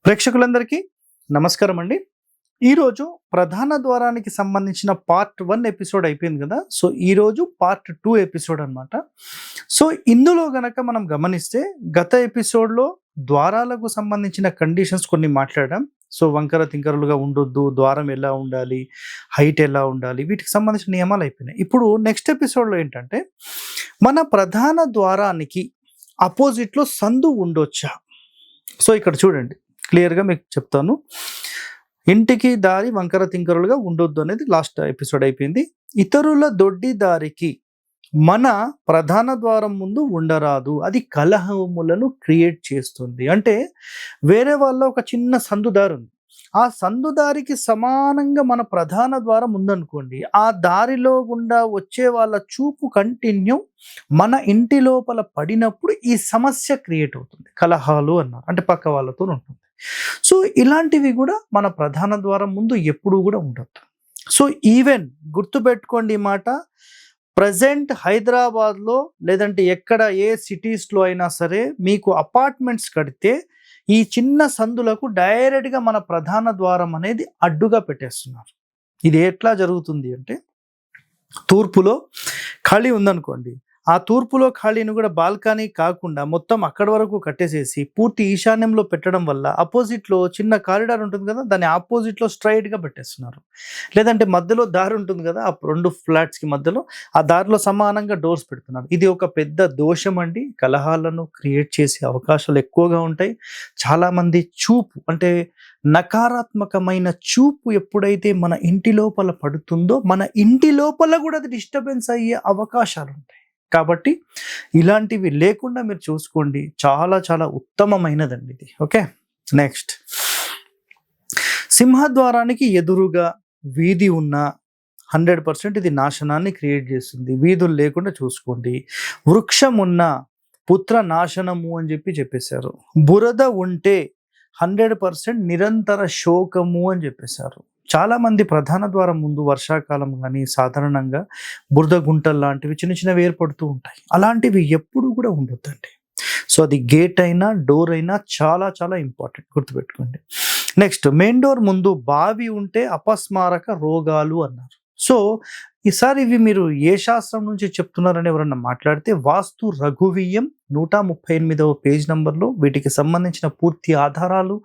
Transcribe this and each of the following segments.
ప్రేక్షకులందరికీ నమస్కారం అండి. ఈరోజు ప్రధాన ద్వారానికి సంబంధించిన పార్ట్ 1 ఎపిసోడ్ అయిపోయింది కదా! సో, ఈరోజు పార్ట్ 2 ఎపిసోడ్ అనమాట. సో, ఇందులో గనక మనం గమనిస్తే గత ఎపిసోడ్‌లో ద్వారాలకు సంబంధించిన కండిషన్స్ కొన్ని మాట్లాడాం. సో, వంకర తింకరలుగా ఉండొద్దు, ద్వారం ఎలా ఉండాలి, హైట్ ఎలా ఉండాలి, వీటికి సంబంధించిన నియమాలు అయిపోయినాయి. ఇప్పుడు నెక్స్ట్ ఎపిసోడ్‌లో ఏంటంటే, మన ప్రధాన ద్వారానికి అపోజిట్‌లో సందు ఉండొచ్చా? సో, ఇక్కడ చూడండి. క్లియర్‌గా మీకు చెప్తాను. ఇంటికి దారి వంకర తింకరలుగా ఉండొద్దు అనేది లాస్ట్ ఎపిసోడ్ అయిపోయింది. ఇతరుల దొడ్డి దారికి మన ప్రధాన ద్వారం ముందు ఉండరాదు. అది కలహములను క్రియేట్ చేస్తుంది. అంటే వేరే వాళ్ళ ఒక చిన్న సందుదారి ఉంది. ఆ సందుదారికి సమానంగా మన ప్రధాన ద్వారం ఉందనుకోండి. ఆ దారిలో గుండా వచ్చే వాళ్ళ చూపు కంటిన్యూ మన ఇంటి లోపల పడినప్పుడు ఈ సమస్య క్రియేట్ అవుతుంది. కలహాలు అన్నారు. అంటే పక్క వాళ్ళతో ఉంటుంది. సో, ఇలాంటివి కూడా మన ప్రధాన ద్వారం ముందు ఎప్పుడూ కూడా ఉండొద్దు. సో, ఈవెన్ గుర్తుపెట్టుకోండి ఈ మాట. ప్రెజెంట్ హైదరాబాద్‌లో లేదంటే ఎక్కడ ఏ సిటీస్‌లో అయినా సరే మీకు అపార్ట్మెంట్స్ కడితే ఈ చిన్న సందులకు డైరెక్ట్‌గా మన ప్రధాన ద్వారం అనేది అడ్డుగా పెట్టేస్తున్నారు. ఇది ఎట్లా జరుగుతుంది అంటే తూర్పులో ఖాళీ ఉందనుకోండి. ఆ తూర్పులో ఖాళీని కూడా బాల్కనీ కాకుండా మొత్తం అక్కడి వరకు కట్టేసేసి పూర్తి ఈశాన్యంలో పెట్టడం వల్ల అపోజిట్‌లో చిన్న కారిడార్ ఉంటుంది కదా! దాని అపోజిట్‌లో స్ట్రెయిట్‌గా పెట్టేస్తున్నారు. లేదంటే మధ్యలో దారి ఉంటుంది కదా! ఆ 2 ఫ్లాట్స్‌కి మధ్యలో ఆ దారిలో సమానంగా డోర్స్ పెడుతున్నారు. ఇది ఒక పెద్ద దోషం అండి. కలహాలను క్రియేట్ చేసే అవకాశాలు ఎక్కువగా ఉంటాయి. చాలామంది చూపు అంటే నకారాత్మకమైన చూపు ఎప్పుడైతే మన ఇంటి లోపల పడుతుందో, మన ఇంటి లోపల కూడా అది డిస్టర్బెన్స్ అయ్యే అవకాశాలుంటాయి. కాబట్టి ఇలాంటివి లేకుండా మీరు చూసుకోండి. చాలా చాలా ఉత్తమమైనదండి ఇది. ఓకే. నెక్స్ట్, సింహద్వారానికి ఎదురుగా వీధి ఉన్న 100% ఇది నాశనాన్ని క్రియేట్ చేస్తుంది. వీధులు లేకుండా చూసుకోండి. వృక్షం ఉన్న పుత్ర నాశనము అని చెప్పేశారు. బురద ఉంటే 100% నిరంతర శోకము అని చెప్పేశారు. చాలామంది ప్రధాన ద్వారం ముందు వర్షాకాలం కానీ సాధారణంగా బురద గుంటలు లాంటివి చిన్న చిన్నవి ఏర్పడుతూ ఉంటాయి. అలాంటివి ఎప్పుడు కూడా ఉండొద్దండి. సో, అది గేట్ అయినా డోర్ అయినా చాలా చాలా ఇంపార్టెంట్, గుర్తుపెట్టుకోండి. నెక్స్ట్, మెయిన్ డోర్ ముందు బావి ఉంటే అపస్మారక రోగాలు అన్నారు. సో, ఈసారి ఇవి మీరు ఏ శాస్త్రం నుంచి చెప్తున్నారని ఎవరన్నా మాట్లాడితే వాస్తు రఘువీయం 138వ పేజ్ నంబర్లో వీటికి సంబంధించిన పూర్తి ఆధారాలు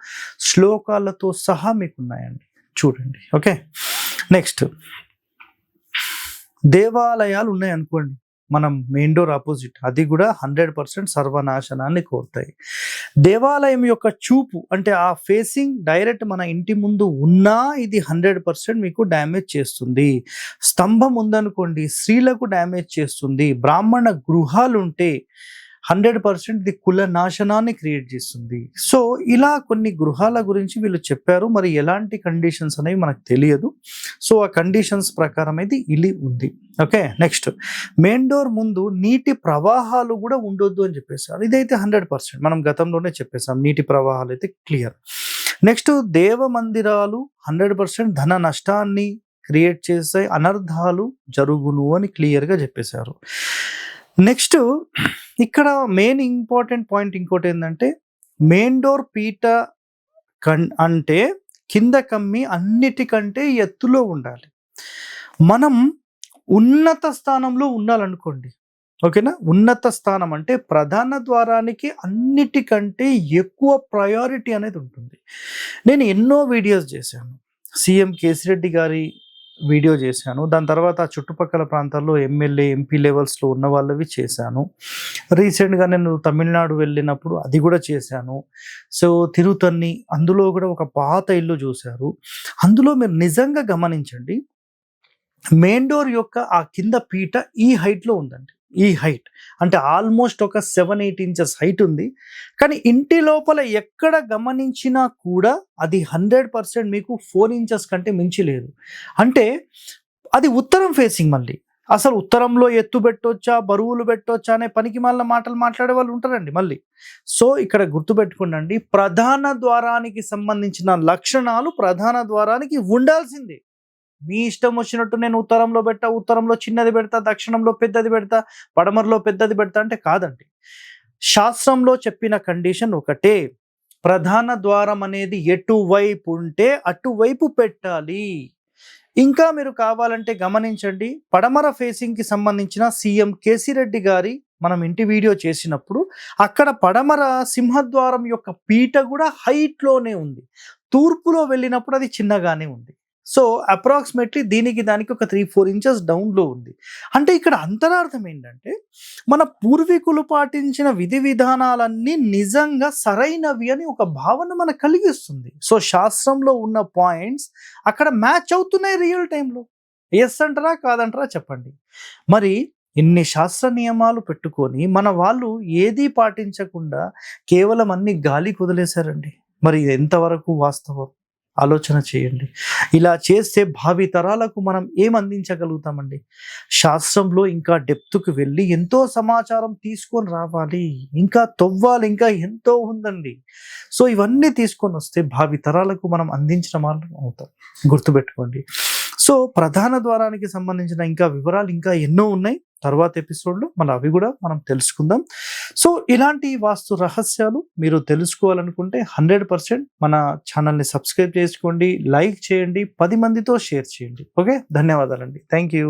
శ్లోకాలతో సహా మీకున్నాయండి. చూడండి. ఓకే. నెక్స్ట్, దేవాలయాలు ఉన్నాయనుకోండి మనం మెయిన్ డోర్ ఆపోజిట్, అది కూడా 100% సర్వనాశనాన్ని కోరుతాయి. దేవాలయం యొక్క చూపు అంటే ఆ ఫేసింగ్ డైరెక్ట్ మన ఇంటి ముందు ఉన్నా ఇది 100% మీకు డ్యామేజ్ చేస్తుంది. స్తంభం ఉందనుకోండి స్త్రీలకు డ్యామేజ్ చేస్తుంది. బ్రాహ్మణ గృహాలు ఉంటే 100% ఇది కుల నాశనాన్ని క్రియేట్ చేస్తుంది. సో, ఇలా కొన్ని గృహాల గురించి వీళ్ళు చెప్పారు. మరి ఎలాంటి కండిషన్స్ అనేవి మనకు తెలియదు. సో, ఆ కండిషన్స్ ప్రకారం అయితే ఇది ఉంది. ఓకే. నెక్స్ట్, మెయిన్ డోర్ ముందు నీటి ప్రవాహాలు కూడా ఉండొద్దు అని చెప్పేసారు. ఇదైతే 100% మనం గతంలోనే చెప్పేసాం. నీటి ప్రవాహాలు అయితే క్లియర్. నెక్స్ట్, దేవ మందిరాలు 100% ధన నష్టాన్ని క్రియేట్ చేసే అనర్థాలు జరుగును అని క్లియర్గా చెప్పేశారు. నెక్స్ట్, ఇక్కడ మెయిన్ ఇంపార్టెంట్ పాయింట్ ఇంకోటి ఏంటంటే మెయిన్ డోర్ పీట అంటే కింద కమ్మి అన్నిటికంటే ఎత్తులో ఉండాలి. మనం ఉన్నత స్థానంలో ఉండాలనుకోండి. ఓకేనా. ఉన్నత స్థానం అంటే ప్రధాన ద్వారానికి అన్నిటికంటే ఎక్కువ ప్రయారిటీ అనేది ఉంటుంది. నేను ఎన్నో వీడియోస్ చేశాను. సీఎం కేసిరెడ్డి గారి వీడియో చేశాను. దాని తర్వాత చుట్టుపక్కల ప్రాంతాల్లో ఎమ్మెల్యే ఎంపీ లెవెల్స్లో ఉన్న వాళ్ళవి చేశాను. రీసెంట్గా నేను తమిళనాడు వెళ్ళినప్పుడు అది కూడా చేశాను. సో, తిరుతన్ని అందులో కూడా ఒక పాత ఇల్లు చూశారు. అందులో మీరు నిజంగా గమనించండి, మెయిన్ డోర్ యొక్క ఆ కింద పీట ఈ హైట్లో ఉందండి. ఈ హైట్ అంటే ఆల్మోస్ట్ ఒక 7-8 ఇంచెస్ హైట్ ఉంది. కానీ ఇంటి లోపల ఎక్కడ గమనించినా కూడా అది 100% మీకు 4 ఇంచెస్ కంటే మించి లేదు. అంటే అది ఉత్తరం ఫేసింగ్. మళ్ళీ అసలు ఉత్తరంలో ఎత్తు పెట్టొచ్చా, బరువులు పెట్టొచ్చా అనే పనికిమాలిన మాటలు మాట్లాడే వాళ్ళు ఉంటారండి మళ్ళీ. సో, ఇక్కడ గుర్తుపెట్టుకోండి, ప్రధాన ద్వారానికి సంబంధించిన లక్షణాలు ప్రధాన ద్వారానికి ఉండాల్సిందే. మీ ఇష్టం వచ్చినట్టు నేను ఉత్తరంలో పెడతా, ఉత్తరంలో చిన్నది పెడతా, దక్షిణంలో పెద్దది పెడతా, పడమరలో పెద్దది పెడతా అంటే కాదండి. శాస్త్రంలో చెప్పిన కండిషన్ ఒకటే. ప్రధాన ద్వారం అనేది ఎటువైపు ఉంటే అటువైపు పెట్టాలి. ఇంకా మీరు కావాలంటే గమనించండి, పడమర ఫేసింగ్‌కి సంబంధించిన సీఎం కేసీరెడ్డి గారి మనం ఇంటి వీడియో చేసినప్పుడు అక్కడ పడమర సింహద్వారం యొక్క పీట కూడా హైట్‌లోనే ఉంది. తూర్పులో వెళ్ళినప్పుడు అది చిన్నగానే ఉంది. సో, అప్రాక్సిమేట్‌లీ దానికి ఒక 3, 4 ఇంచెస్ డౌన్‌లో ఉంది. అంటే ఇక్కడ అంతరార్థం ఏంటంటే, మన పూర్వీకులు పాటించిన విధి విధానాలన్నీ నిజంగా సరైనవి అని ఒక భావన మనకు కలిగిస్తుంది. సో, శాస్త్రంలో ఉన్న పాయింట్స్ అక్కడ మ్యాచ్ అవుతున్నాయి రియల్ టైమ్‌లో. యెస్ అంటారా? కాదంటారా? చెప్పండి. మరి ఇన్ని శాస్త్ర నియమాలు పెట్టుకొని మన వాళ్ళు ఏదీ పాటించకుండా కేవలం అన్ని గాలికి వదిలేశారండి. మరి ఇది ఎంతవరకు వాస్తవం? ఆలోచన చేయండి. ఇలా చేస్తే భావి తరాలకు మనం ఏం అందించగలుగుతామండి? శాస్త్రంలో ఇంకా డెప్త్‌కి వెళ్ళి ఎంతో సమాచారం తీసుకొని రావాలి. ఇంకా తవ్వాలి. ఇంకా ఎంతో ఉందండి. సో, ఇవన్నీ తీసుకొనొస్తే భావి తరాలకు మనం అందించిన వాళ్ళం అవుతాం. గుర్తుపెట్టుకోండి. సో, ప్రధాన ద్వారానికి సంబంధించిన ఇంకా వివరాలు ఇంకా ఎన్నో ఉన్నాయి. తర్వాత ఎపిసోడ్‌లో అవి కూడా మనం తెలుసుకుందాం. సో, ఇలాంటి వాస్తు రహస్యాలు మీరు తెలుసుకోవాలనుకుంటే 100% మన ఛానల్‌ని సబ్స్క్రైబ్ చేసుకోండి, లైక్ చేయండి, 10 మందితో షేర్ చేయండి. ఓకే. ధన్యవాదాలండి. Thank you.